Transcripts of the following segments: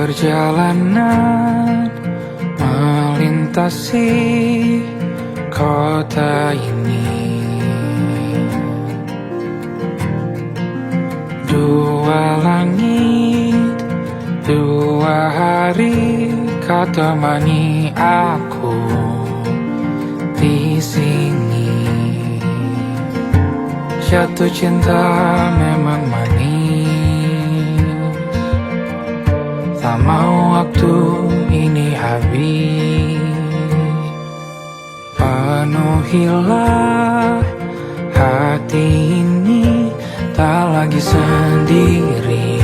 Perjalanan melintasi kota ini, dua langit, dua hari kau temani aku di sini. Jatuh cinta memang manis, tak mau waktu ini habis. Penuhilah hati ini, tak lagi sendiri.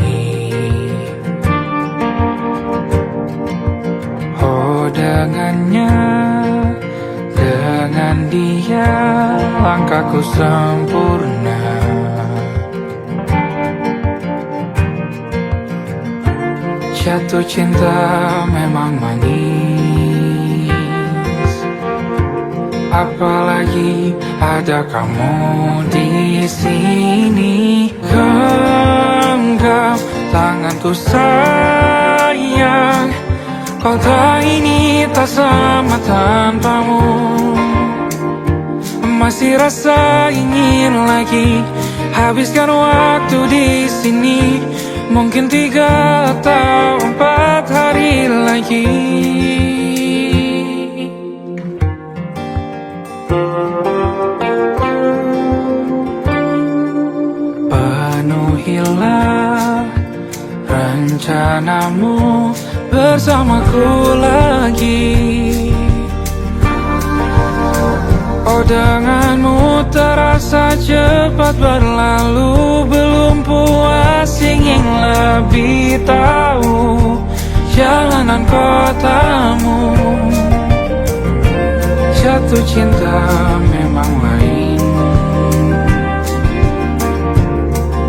Oh dengannya, dengan dia langkahku sempurna. Jatuh cinta memang manis, apalagi ada kamu di sini. Genggam tanganku sayang, kota ini tak sama tanpamu. Masih rasa ingin lagi habiskan waktu di sini. Mungkin 3 atau 4 hari lagi. Penuhilah rencanamu bersamaku lagi. Oh denganmu terasa cepat berlalu, belum puas ingin lebih tahu jalanan kotamu. Jatuh cinta memang lain,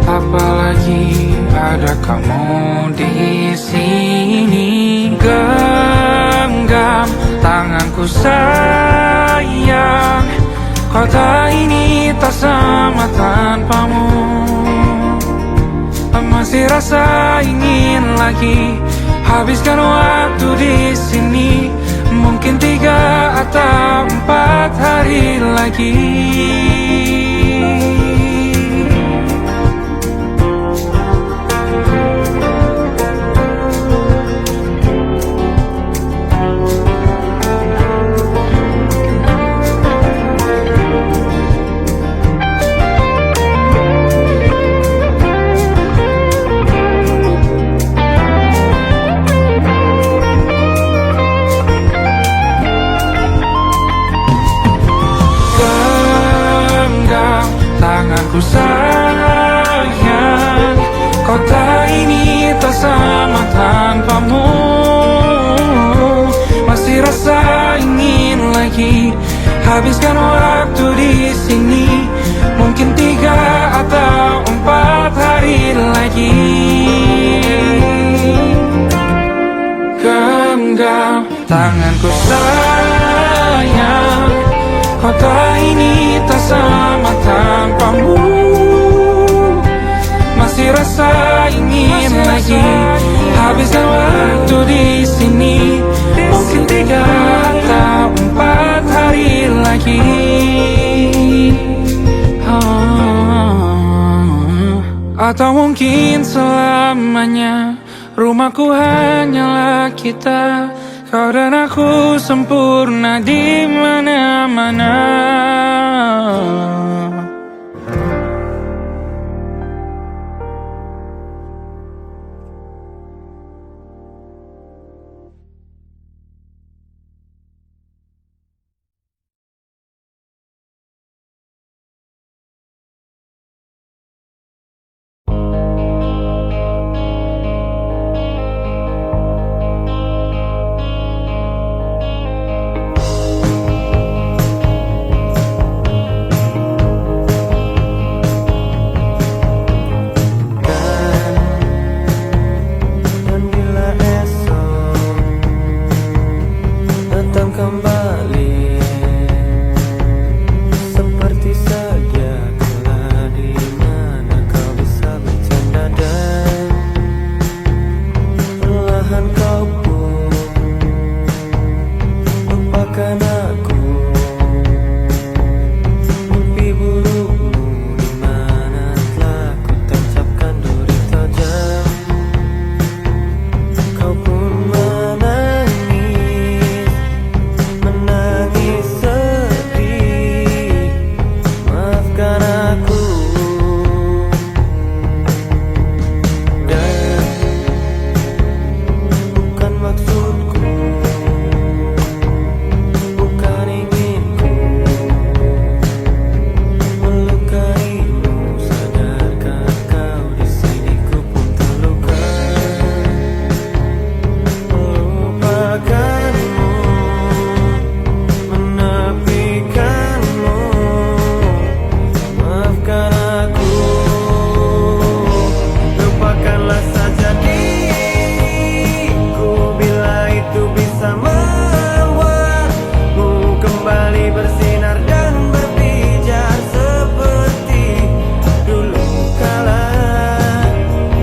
apalagi ada kamu di sini. Genggam tanganku sayang, kota ini tak sama tanpamu. Masih rasa ingin lagi habiskan waktu di sini. Mungkin 3 atau 4 hari lagi. Tanganku sayang, kota ini tak sama tanpamu. Masih rasa ingin lagi habiskan waktu di sini. Mungkin 3 atau 4 hari lagi. Genggam tanganku sayang, kota ini tak sama tanpamu. Masih rasa ingin lagi habiskan waktu di sini. Mungkin 3 atau 4 hari lagi. Atau mungkin selamanya. Rumahku hanyalah kita, kau dan aku sempurna di mana-mana. Perlahan kau pun lupakan aku. Mimpi burukmu di mana telah ku tancapkan duri tajam. Kau pun menangis, menangis sedih. Maafkan aku. Dan bukan maksudku, bukan inginku melukaimu. Sadarkah kau di sini ku pun terluka. Melupakanmu, menepikanmu. Maafkan aku. Lupakanlah saja diriku bila itu bisa membuatmu kembali bersinar dan berpijar seperti dulu kala.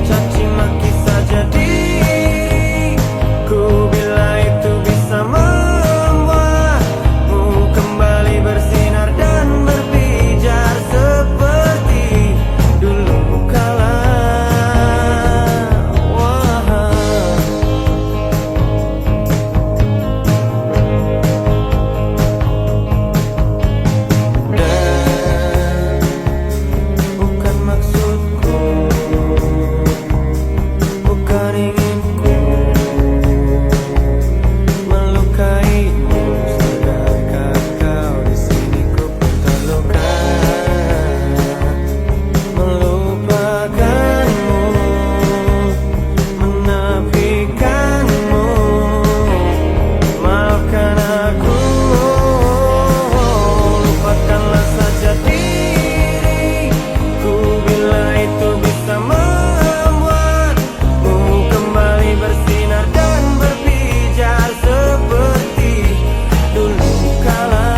Caci maki saja diriku bila itu bisa membuatmu kembali bersinar dan berpijar seperti dulu kala. Dan bukan maksudku, bukan inginku melukaimu. Sadarkah kau di sini ku pun terluka. Melupakanmu, menepikanmu. Maafkan aku. Lupakanlah saja diriku bila itu bisa membuatmu kembali bersinar dan berpijar seperti dulu kala.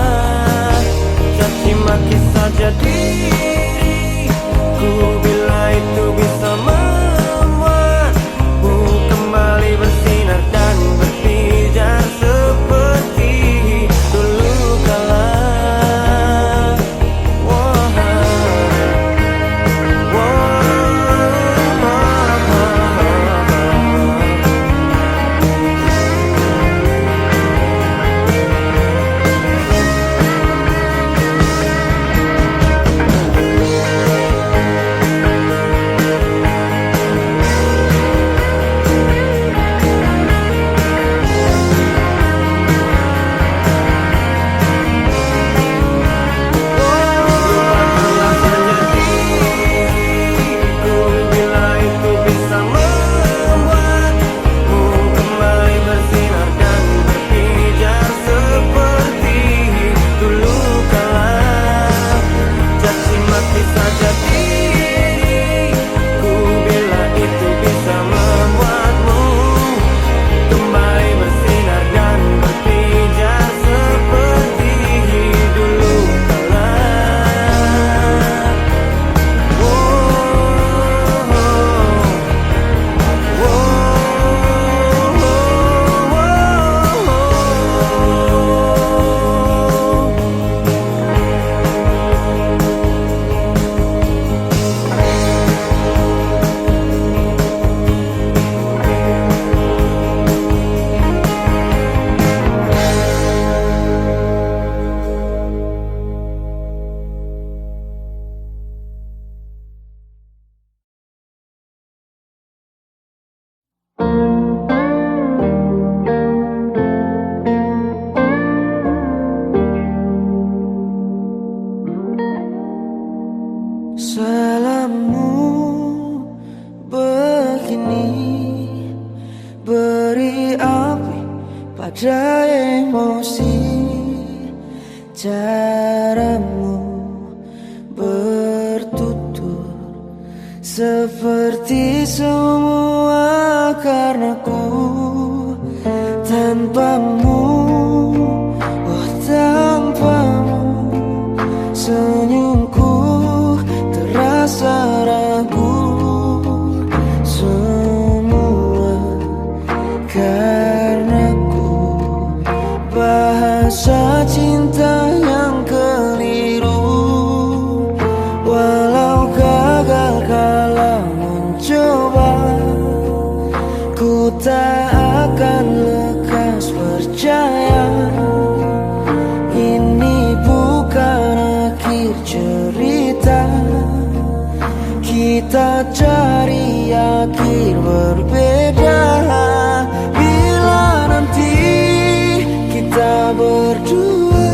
Caci maki saja diriku bila itu bisa membuatmu kembali bersinar dan berpijar seperti dulu kala. Lupakanlah saja diriku bila itu bisa membuatmu kembali bersinar dan berpijar seperti dulu kala. Caci maki saja diriku bila itu bisa membuatmu kembali bersinar dan berpijar seperti dulu kala. Salammu begini beri api pada emosi. Caramu bertutur seperti semua karenaku. Tanpamu, oh tanpamu, senyumku terasa ragu. Semua akan lekas percaya, ini bukan akhir cerita. Kita cari akhir berbeda. Bila nanti kita berdua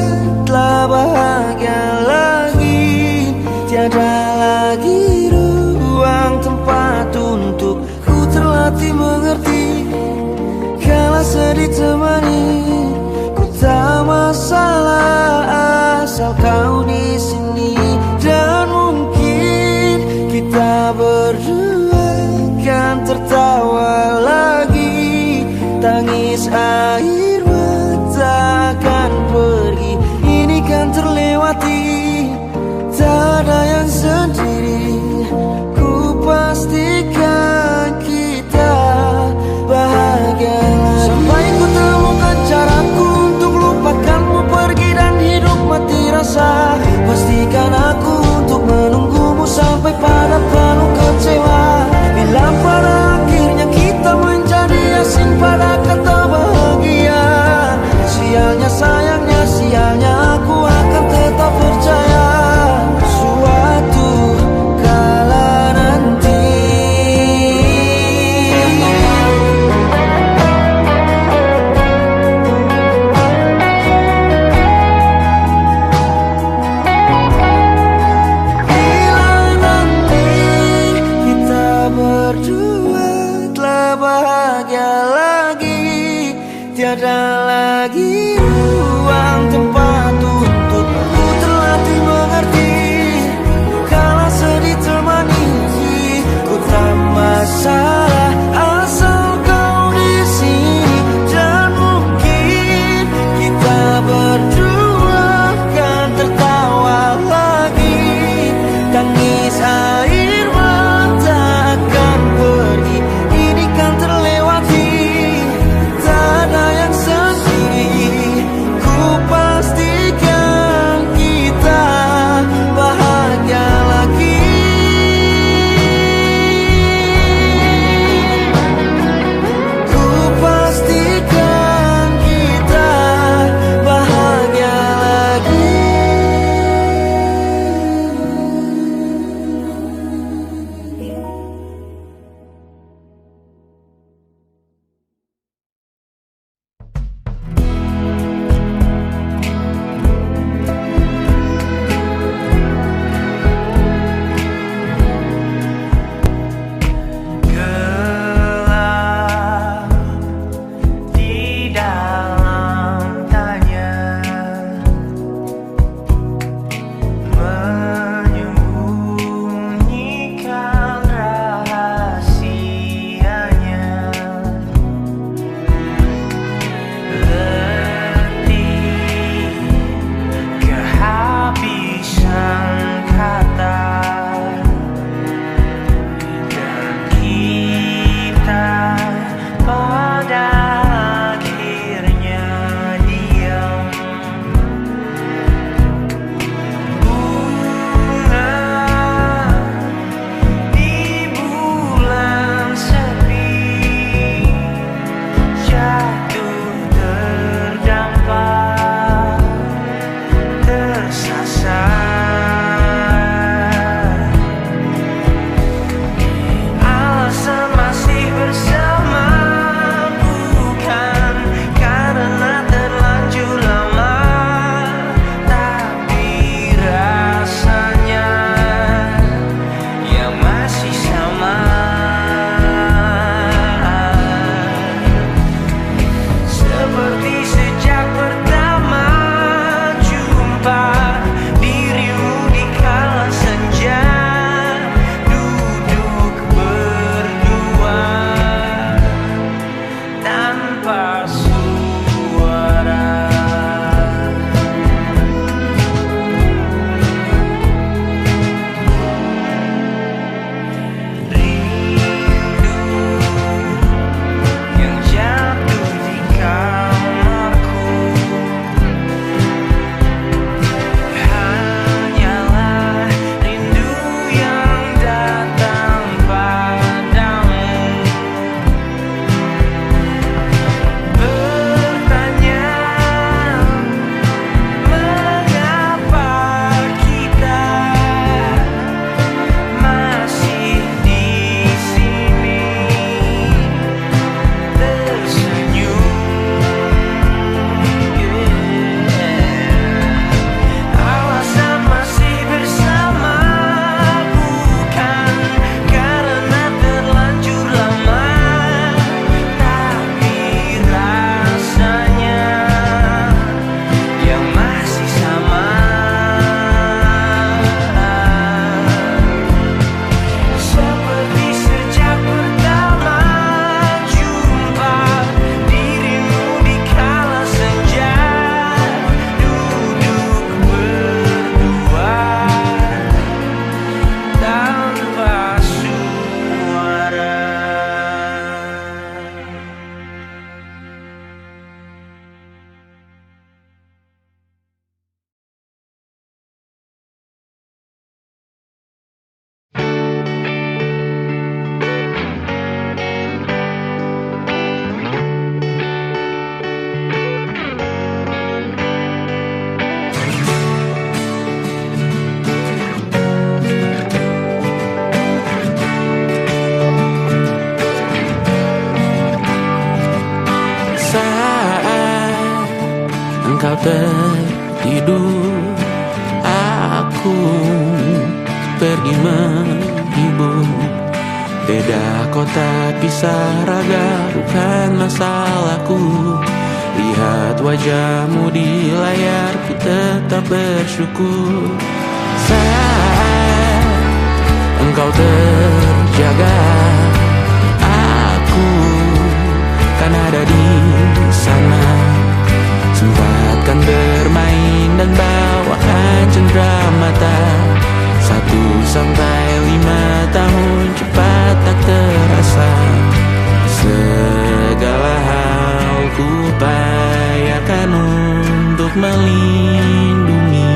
telah bahagia lagi, tiada lagi ruang tempat untuk ku terlatih mengerti. Kala sedih temani, ku tak masalah asal kau di sini. Dan mungkin kita berdua kan tertawa lagi, tangis air mata akan pergi, ini kan terlewati. Tak ada yang sendiri, ku pastikan kita bahagia lagi. Sampai ku temukan caraku untuk lupakanmu pergi dan hidup mati rasa. Pastikan aku untuk menunggumu sampai pada penuh kecewa. Bila pada akhirnya kita menjadi asing pada kata bahagia, sialnya sayangnya sialnya aku akan tetap percaya suatu kala nanti. Bila nanti kita berdua telah bahagia lagi, tiada lagi ruang tempat untuk ku terlatih mengerti. Kala sedih temani, ku tak masalah asal kau di sini. Dan mungkin kita berdua kan tertawa lagi, tangis air mata akan pergi, ini kan terlewati. Tak ada yang sendiri, ku pastikan kita bahagia lagi. Ku pastikan kita bahagia lagi. Gelap di dalam tanya, menyembunyikan rahasianya. Letih, kehabisan kata, dan kita pada akhirnya diam. Bunga di bulan sepi, jatuh terdampak, tersasar. Alasan masih bersama bukan karena terlanjur lama, tapi rasanya yang masih sama. Seperti sejak pertama jumpa dirimu di kala senja, duduk berdua tanpa suara. Rindu yang jatuh di kamarku hanyalah rindu yang datang padamu. Saat engkau tertidur, aku pergi menghibur. Beda kota, pisah raga, bukan masalahku. Lihat wajahmu di layar, ku tetap bersyukur. Saat engkau terjaga, aku kan ada di sana. Sempatkan bermain dan bawakan cenderamata. 1 sampai 5 tahun cepat tak terasa. Segala hal ku upayakan untuk melindungi.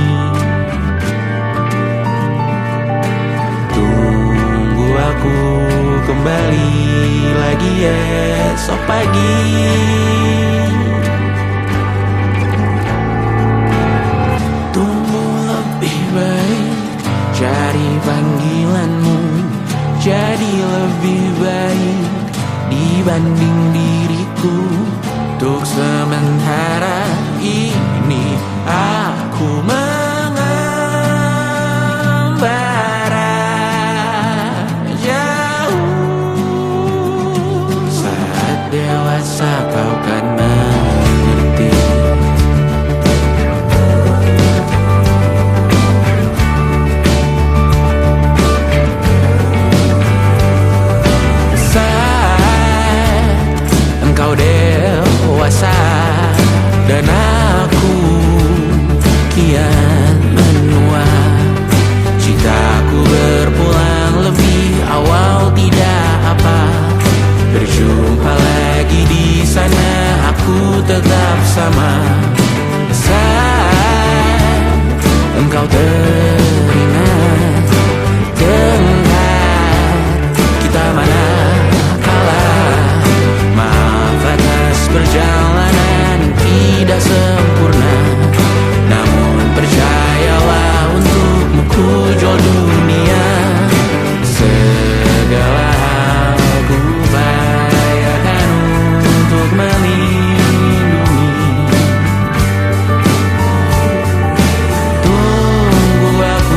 Tunggu aku kembali lagi esok pagi. Tumbuh lebih baik, cari panggilanmu, jadi lebih baik dibanding diriku. Untuk sementara ini aku mengembara jauh. Saat dewasa kau kan mengerti. Engkau dewasa dan aku kian menua. Citaku berpulang lebih awal tidak apa. Berjumpa lagi di sana, aku tetap sama. Saat engkau teringat tengah kita mana perjalanan tidak sempurna, namun percayalah untukmu ku jual dunia. Segala hal ku upayakan untuk melindungi. Tunggu aku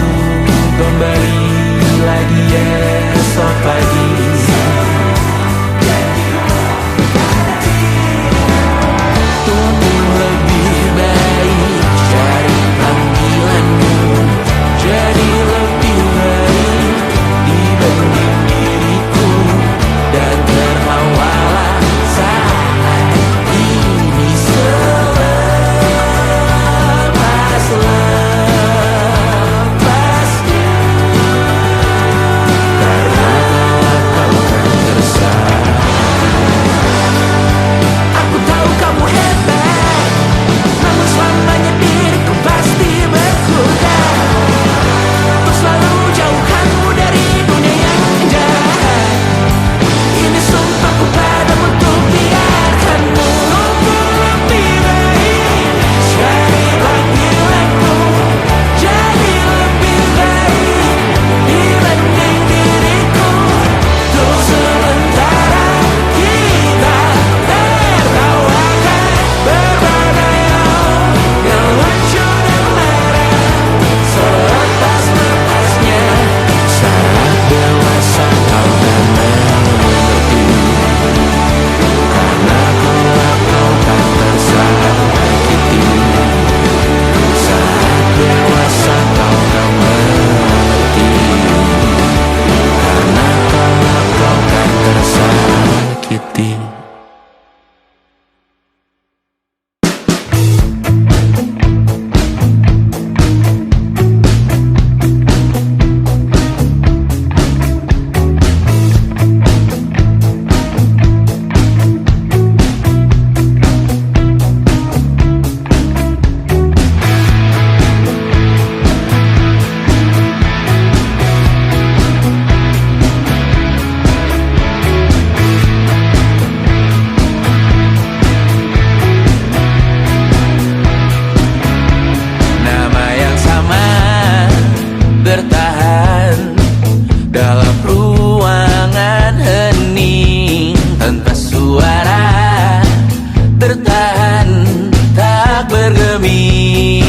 bergeming.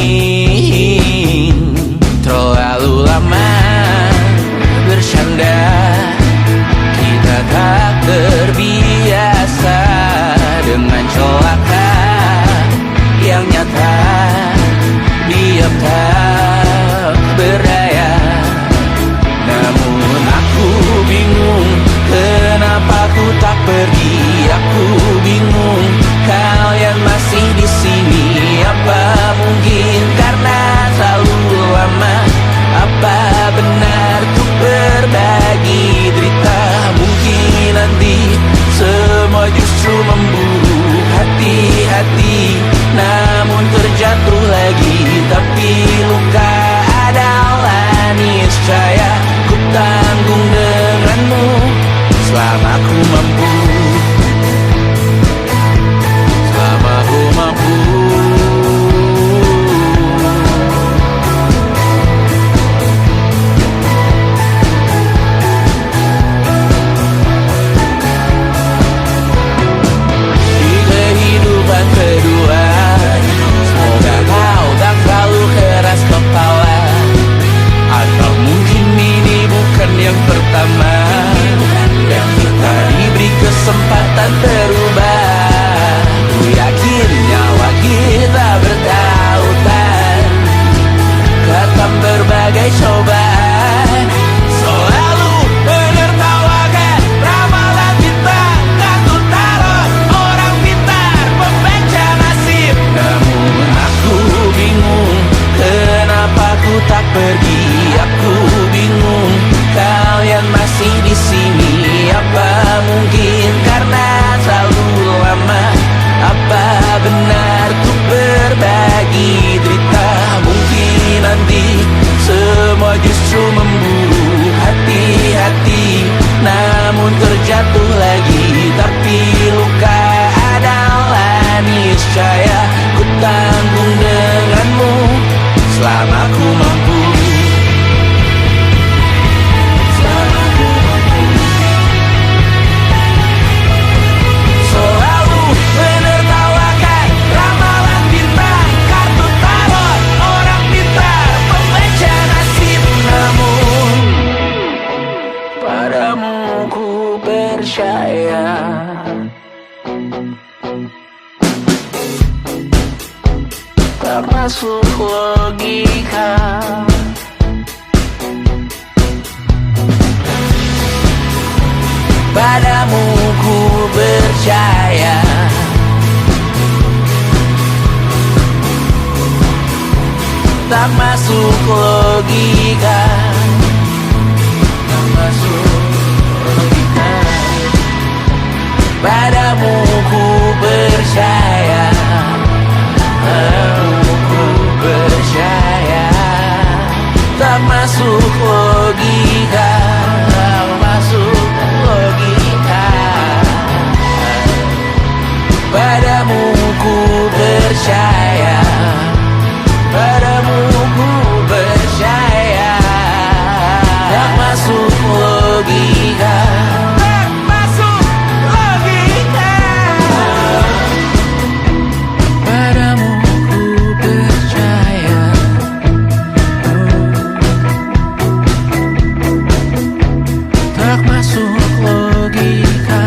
Terlalu lama bercanda, kita tak terbiasa dengan celaka yang nyata. Diam tak berdaya, namun aku bingung kenapa ku tak pergi. Aku bingung kalian masih di sini. Apa mungkin karena terlalu lama? Apa benar ku berbagi derita? Mungkin nanti semua justru memburu hati-hati, namun terjatuh lagi. Tapi luka adalah niscaya ku tanggung denganmu selama ku mampu. Selama ku mampu. Di kehidupan kedua, semoga kau tak terlalu keras kepala. Atau mungkin ini bukan yang pertama yang kita diberi kesempatan berubah. Ku yakin nyawa kita bertautan, kata berbagai cobaan. Selalu menertawakan ramalan bintang, kartu tarot orang pintar, pembaca nasib. Namun aku bingung kenapa ku tak pergi. Aku bingung kalian masih di sini. Apa mungkin karena terlalu lama? Apa benar ku berbagi derita? Mungkin nanti semua justru memburu hati-hati, namun terjatuh lagi. Tapi luka adalah niscaya ku tanggung denganmu selama ku mampu. Selalu menertawakan ramalan bintang, kartu tarot orang pintar, pembaca nasib. Namun padamu ku percaya. Tak masuk logika. Padamu ku percaya. Tak masuk logika. Tak masuk logika. Padamu ku percaya. Padamu ku percaya. Tak masuk logika. Tak masuk logika. Padamu ku percaya. Padamu ku percaya. Tak masuk logika. Tak masuk logika. Padamu ku percaya. Tak masuk logika.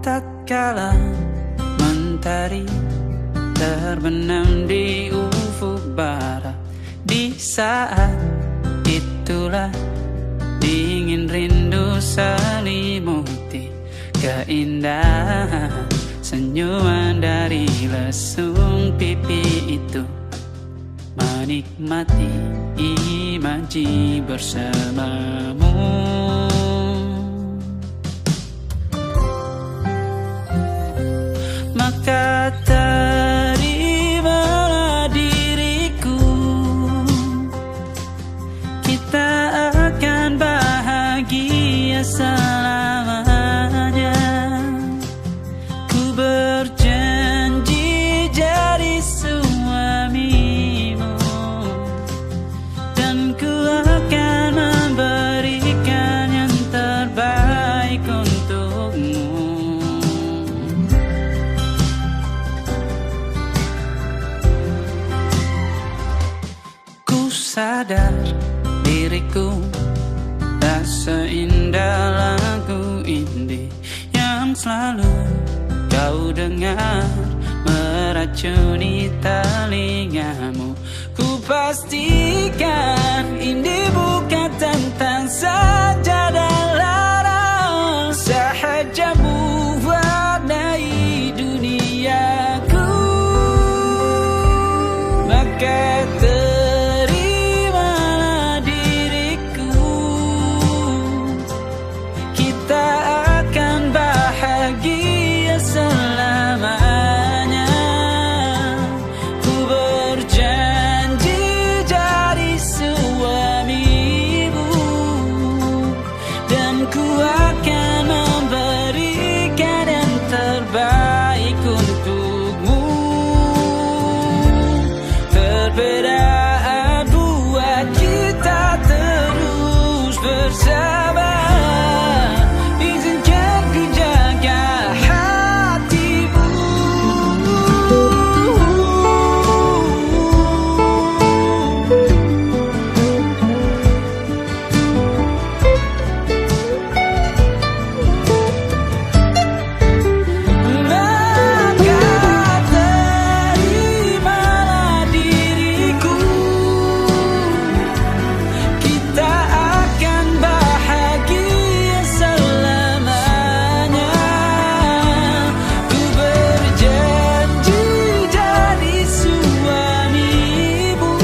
Tatkala mentari terbenam di ufuk barat, di saat itulah dingin rindu selimuti keindahan senyuman dari lesung pipi itu. Menikmati imaji bersamamu. Maka terimalah diriku sadar diriku tak seindah lagu indie yang selalu kau dengar meracuni telingamu. Ku pastikan indie bukan tentang saja dan larang, sahaja mewarnai duniaku. Maka terimalah diriku, kita akan bahagia selamanya. Ku berjanji jadi suamimu, dan ku akan memberikan yang terbaik untukmu. Perbedaan buat kita terus bersama. Izinkan ku jaga hatimu. Maka terimalah diriku, kita akan bahagia selamanya. Ku berjanji jadi suamimu,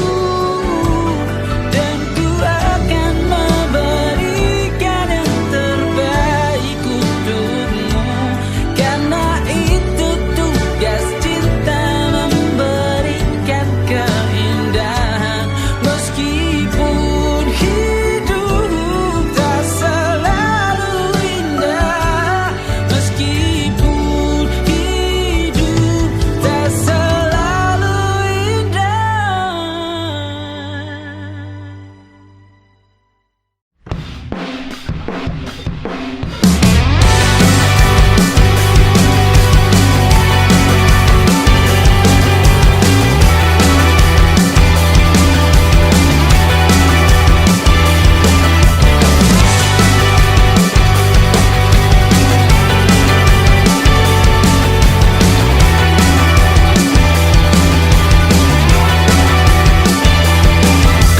dan ku akan memberikan yang terbaik untukmu. Karena itu tugas cinta, memberikan keindahan. Meskipun hidup tak selalu indah, meskipun hidup tak selalu indah.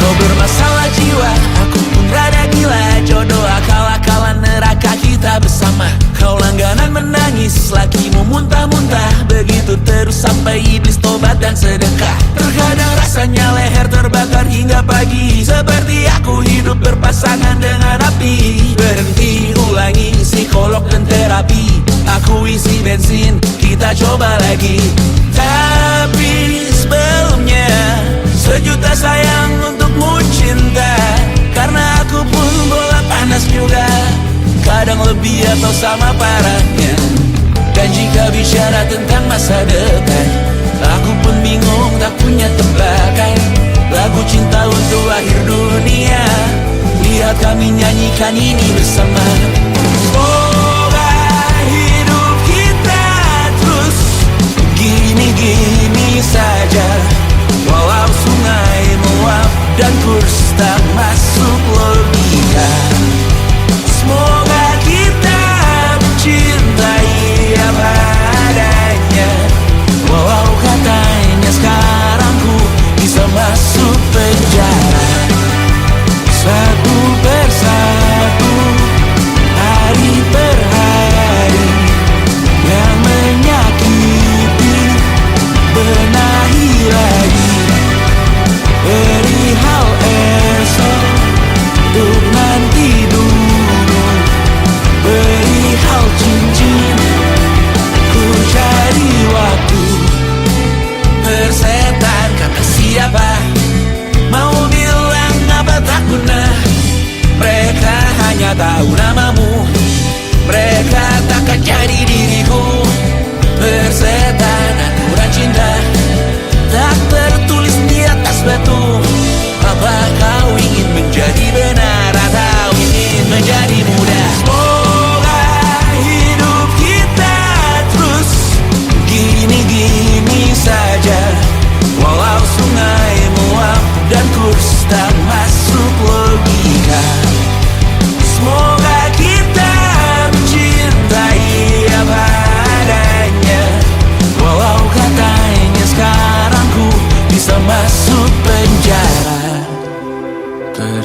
Kau bermasalah jiwa, aku pun rada gila. Jodoh akal-akalan neraka kita bersama. Kau langganan menangis, lakimu muntah-muntah. Begitu terus sampai iblis tobat dan sedekah. Terkadang rasanya leher terbakar hingga pagi, seperti aku hidup berpasangan dengan api. Berhenti, ulangi psikolog dan terapi. Aku isi bensin, kita coba lagi. Tapi sebelumnya, sejuta sayang untukmu cinta. Karena aku pun bola panas juga, kadang lebih atau sama parahnya. Dan jika bicara tentang masa depan, aku pun bingung tak punya tebakan. Lagu cinta untuk akhir dunia, lihat kami nyanyikan ini bersama. Semoga hidup kita terus gini-gini saja. Walau sungai meluap dan kurs tak masuk logika. Semoga kita mencintai apa adanya. Walau katanya sekarang ku bisa masuk penjara. Satu persatu, hari per hari, yang menyakiti benahi lagi. Perihal esok, untuk nanti dulu. Perihal cincin, ku cari waktu. Persetan kata siapa, mau bilang apa tak guna. Mereka hanya tahu namamu, mereka takkan jadi diriku. Persetan aturan cinta, tak tertulis di atas batu. Apa kau ingin menjadi benar atau ingin menjadi muda? Semoga hidup kita terus gini-gini saja. Walau sungai meluap dan kurs tak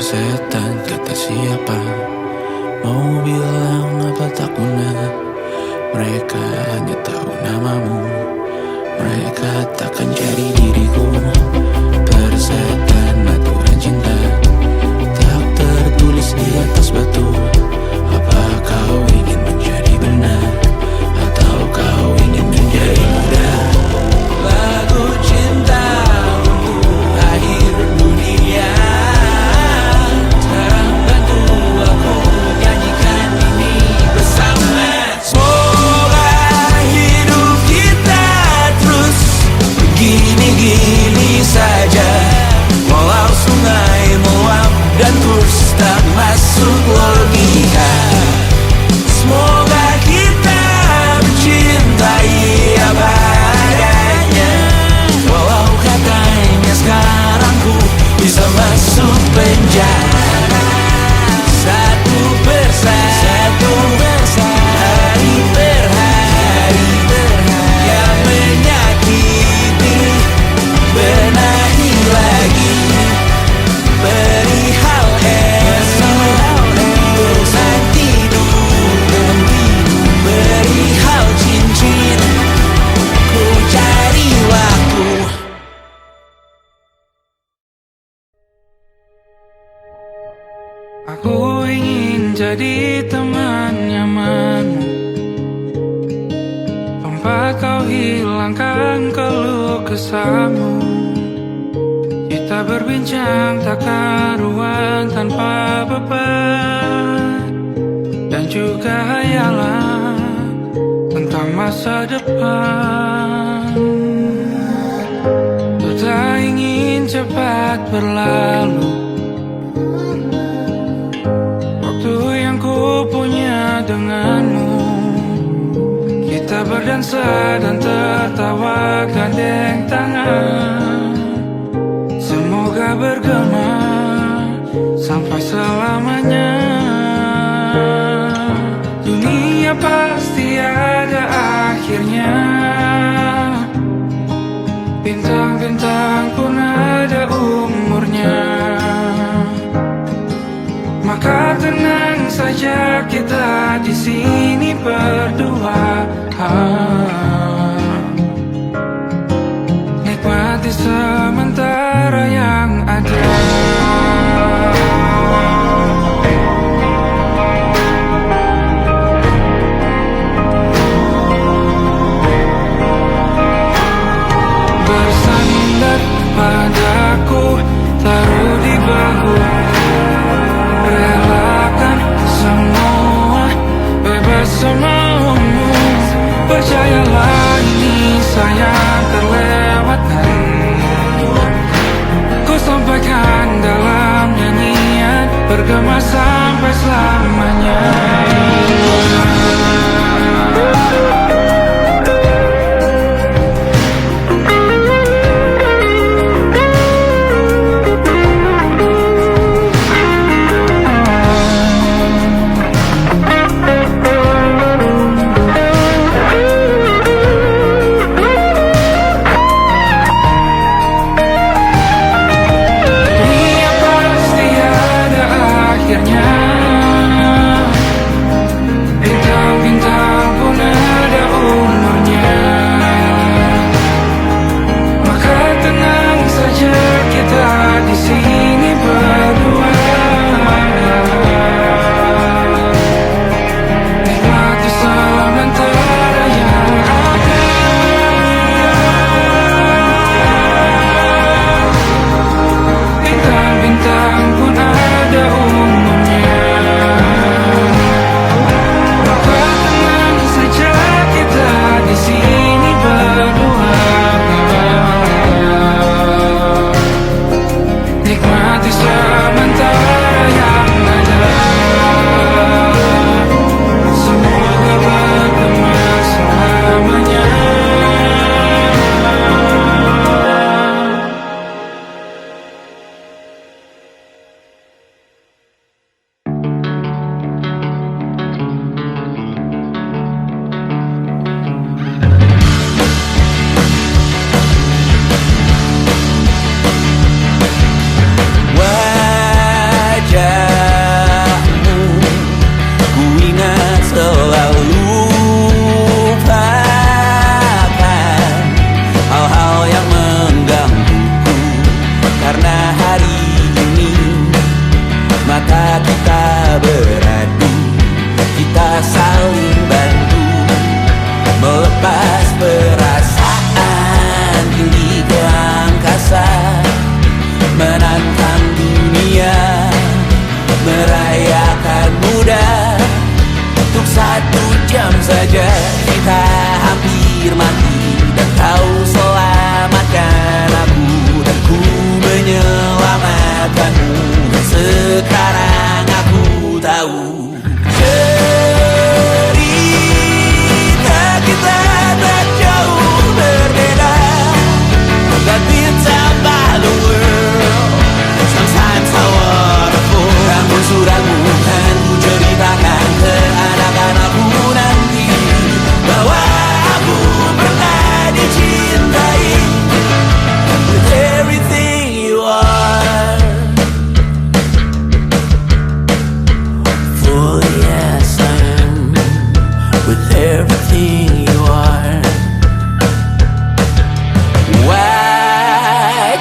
persetan kata siapa. Mau bilang apa tak guna. Mereka hanya tahu namamu. Mereka takkan jadi diriku. Persetan aturan cinta tak tertulis di atas batu. Apa kau ingin menjadi benar, atau kau ingin menjadi muda? Lagu cinta untuk akhir dunia. Sekarang bantu aku nyanyikan ini bersama. Semoga hidup kita terus begini-gini saja. Walau sungai meluap dan kurs tak masuk logika. Semoga kita mencintai apa adanya. Walau katanya sekarang ku bisa masuk penjara. Satu persatu, hari per hari, yang menyakiti benahi lagi. Perihal esok, bosan tidur, perihal cincin, ku cari waktu. Aku ingin jadi teman nyamanmu, tempat kau hilangkan keluh kesahmu. Kita berbincang tak karuan tanpa beban, dan juga hayalan tentang masa depan. Ku tak ingin cepat berlalu waktu yang ku punya denganmu. Kita berdansa dan tertawa gandeng tangan. Semoga bergema sampai selamanya. Dunia pasti ada akhirnya. Bintang-bintang pun ada umurnya. Maka tenang saja kita di sini berdua. Nikmati sementara yang ada. Bersandar padaku, taruh di bahu. Relakan semua, bebas semaumu. Percayalah ini sayang terlewatkan. Ku sampaikan dalam nyanyian, bergema sampai selamanya.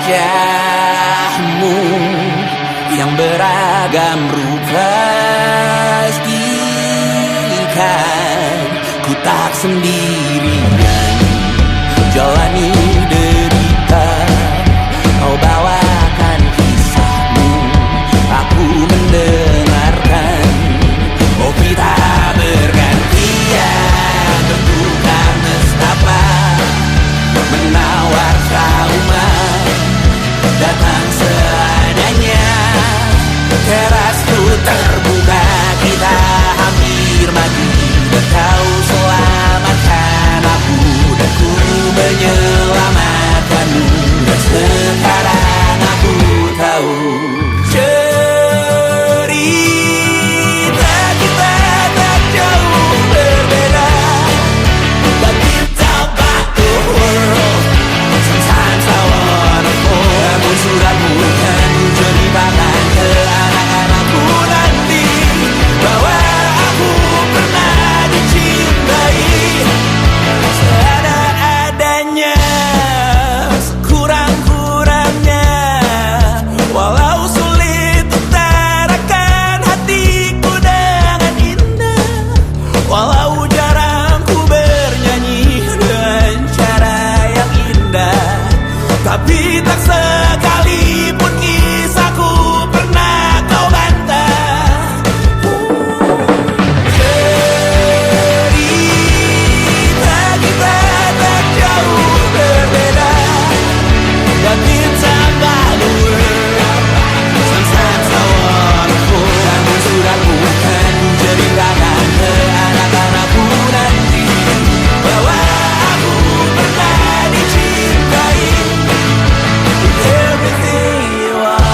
wajahmu yang beragam rupa pastikan ku tak sendirian jalani derita. Kau bawakan kisahmu, aku mendengarkan. Oh kita bergantian bertukar nestapa, menawar trauma datang seadanya. Terasku terbuka, kita hampir mati dan kau selamatkan aku dan ku menyelamatkanmu. Dan sekarang aku tahu cerita kita tak jauh berbeda, but kita about the world. Sometimes I wanna fall. Namun suratmu kan ku ceritakan ke anak-anakku nanti bahwa aku pernah dicintai seadanya, sekurang-kurangnya. Walau sulit utarakan hatiku dengan indah, walau jarang ku bernyanyi dengan cara yang indah, tapi tak sekalipun kisahku pernah kau bantah. Cerita kita tak jauh berbeda, but it's about the world. Sometimes I wanna fall. Namun suratmu kan ku ceritakan ke anak-anakku nanti bahwa aku pernah dicintai. Everything you are.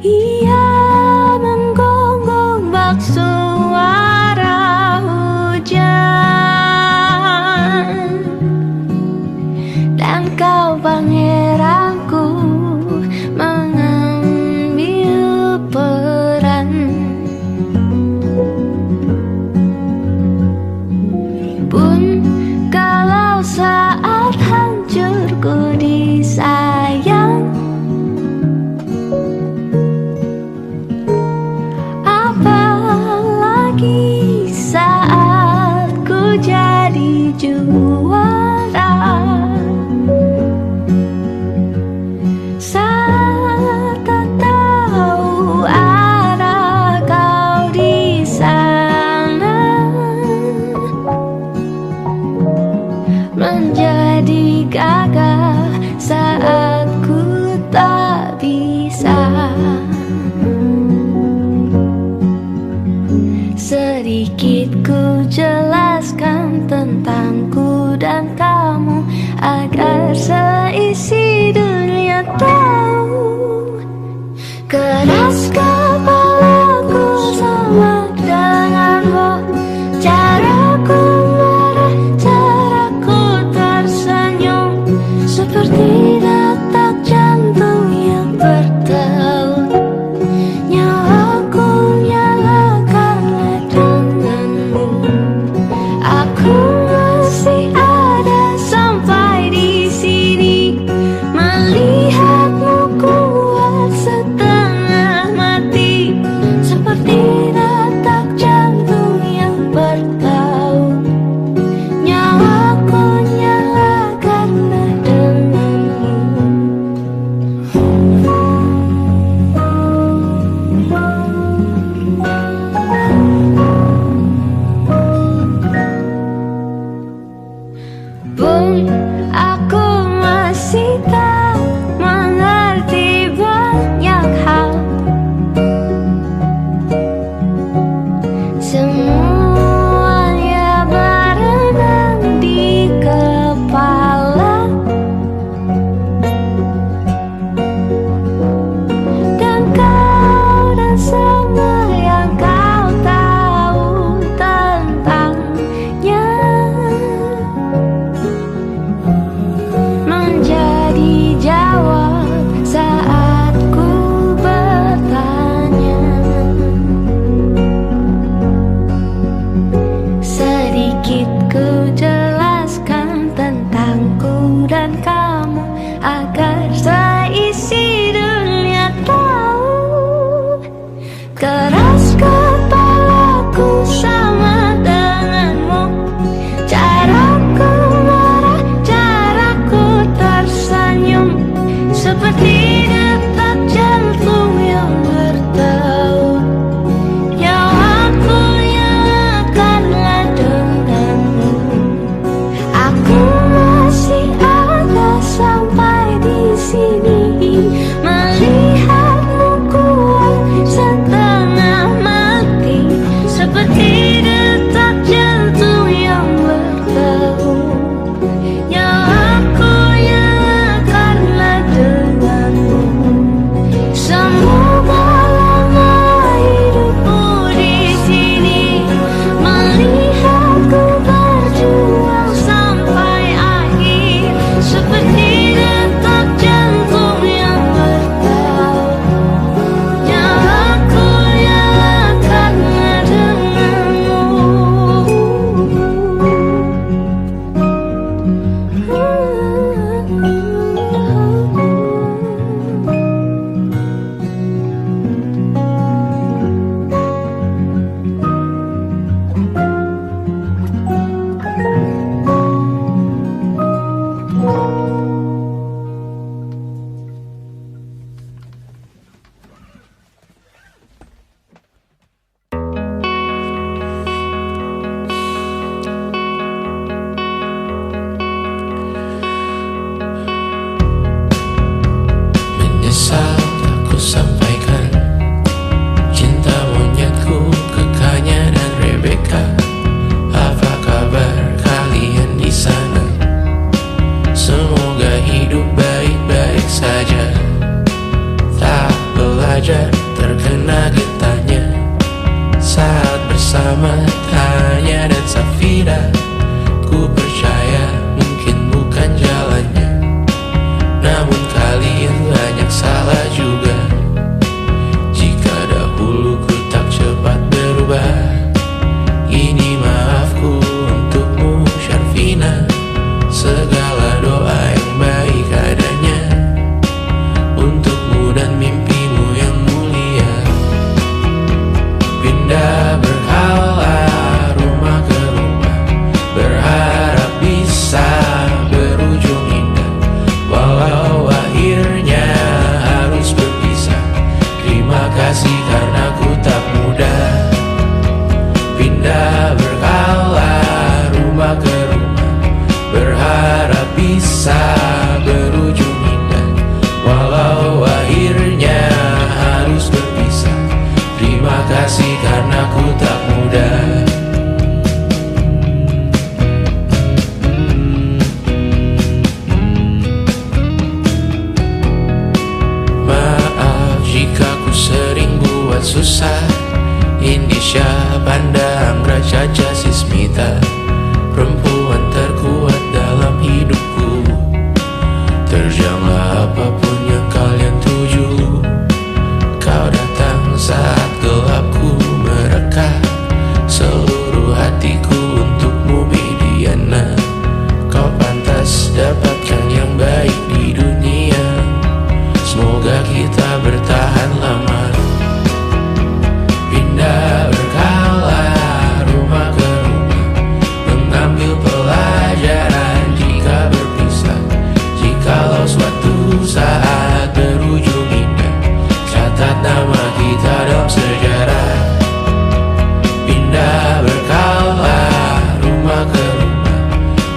Ia menggonggong bak suara hujan, dan kau pangeranku mengambil peran. Pun kalau saat hancurku disayang, apalagi saat ku jadi juara. Saat tak tahu arah kau di sana, menjadi gagah saat ku tak bisa. Sedikit ku jelaskan tentangku dan kamu, agar seisi dunia tahu. Keras kepalaku sama denganmu, caraku marah, caraku tersenyum, seperti detak jantung yang bertaut. Nyawaku nyala karena denganmu. Aku masih ada sampai di sini, melihatmu kuat setengah mati. terkena getahnya saat bersama Tanya dan Safira. Ku percaya mungkin bukan jalannya, namun kali ini banyak salah juga. Jika dahulu ku tak cepat berubah, ini maafku untukmu Syarfina. Segala doa yang baik adanya untukmu dan mimpimu yang mulia. Pindah berhala rumah ke rumah, berharap bisa berujung indah. Walau akhirnya harus berpisah, terima kasih karena ku tak mudah. Pindah berhala rumah ke rumah, berharap bisa berujung indah. Walau akhirnya harus berpisah, terima kasih karena ku tak mudah. Maaf jika ku sering buat susah. Indisha, Panda, Anggra, Caca, Sismita, perempuan terkuat dalam hidupku. Terjanglah apapun yang kalian tuju. Kau datang saat gelapku mereka, seluruh hatiku untukmu Mediana. Kau pantas dapatkan yang baik di dunia, semoga kita bertahan lama. Pindah berkala rumah ke rumah, mengambil pelajaran jika berpisah. Jikalau suatu saat berujung indah, catat nama kita dalam sejarah. Pindah berkala rumah ke rumah,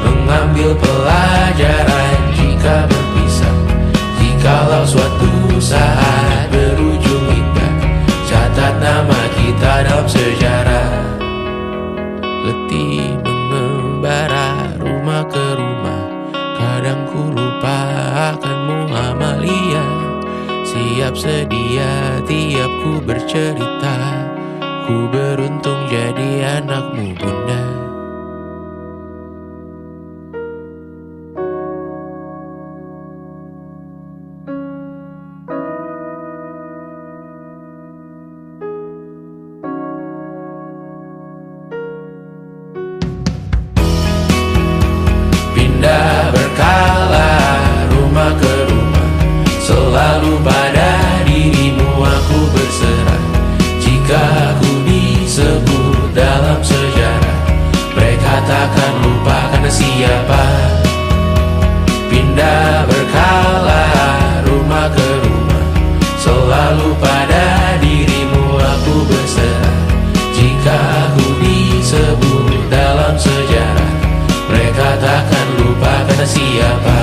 mengambil pelajaran jika berpisah. Jikalau suatu saat berujung indah, catat nama kita dalam sejarah. Letih mengembara rumah ke rumah, kadang ku lupa akanmu Amalia. Siap sedia tiap ku bercerita, ku beruntung jadi anakmu bunda. Pindah berkala rumah ke rumah, selalu pada dirimu aku berserah. Jika aku disebut dalam sejarah, mereka takkan lupa karena siapa. Pindah berkala rumah ke rumah, selalu pada dirimu aku berserah. Jika aku disebut dalam sejarah, mereka takkan lupa karena siapa.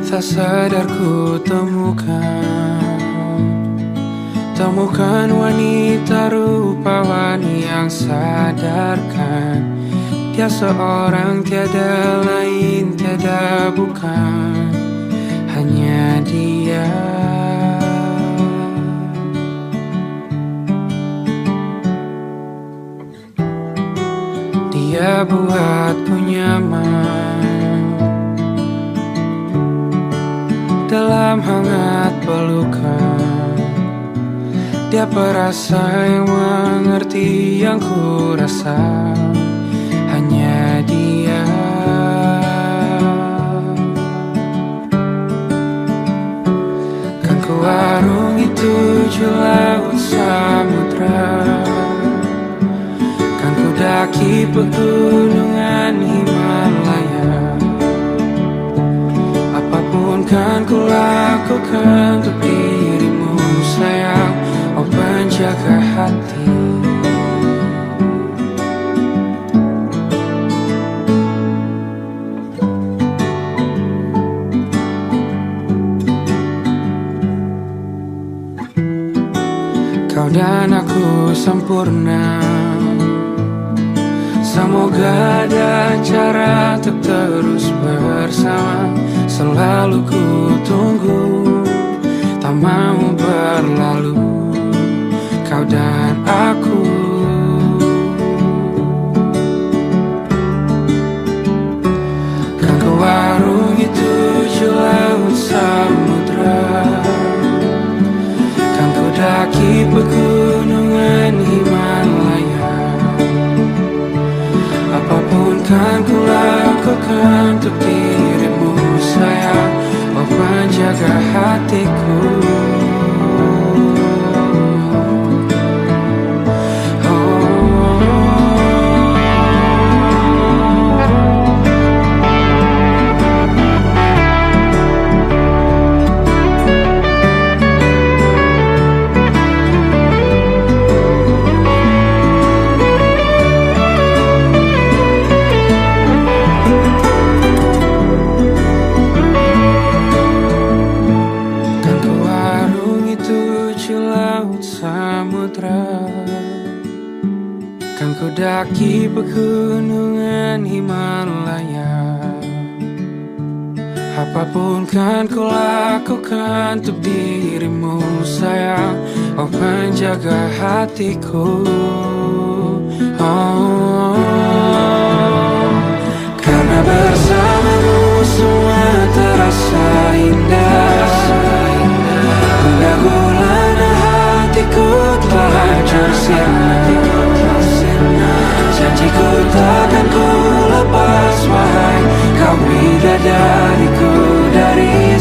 Tak sadar ku temukan wanita rupawan yang sadarkan dia seorang, tiada lain, tiada bukan, hanya dia. Dia buatku nyaman dalam hangat pelukan, Dia perasa yang mengerti yang ku rasa, hanya dia. Kan ku arungi 7 laut samudra, kan ku daki pegunungan Himalaya. Apapun kan ku lakukan untuk dirimu sayang, oh penjaga hati. Kau dan aku sempurna, semoga ada cara untuk terus bersama. Selalu ku tunggu, tak mau berlalu, kau dan aku. Kan ku arungi 7 laut samudra, kan ku daki pegunungan Himalaya. Apapun kan ku lakukan untuk dirimu sayang, oh penjaga hatiku. Kan ku daki pegunungan Himalaya. Apapun kan ku lakukan untuk dirimu sayang, oh penjaga hatiku. Oh, karena bersamamu semua terasa indah. Gundah gulana hatiku telah hancur sirna. Janjiku takkan ku lepas wahai kau bidadariku dari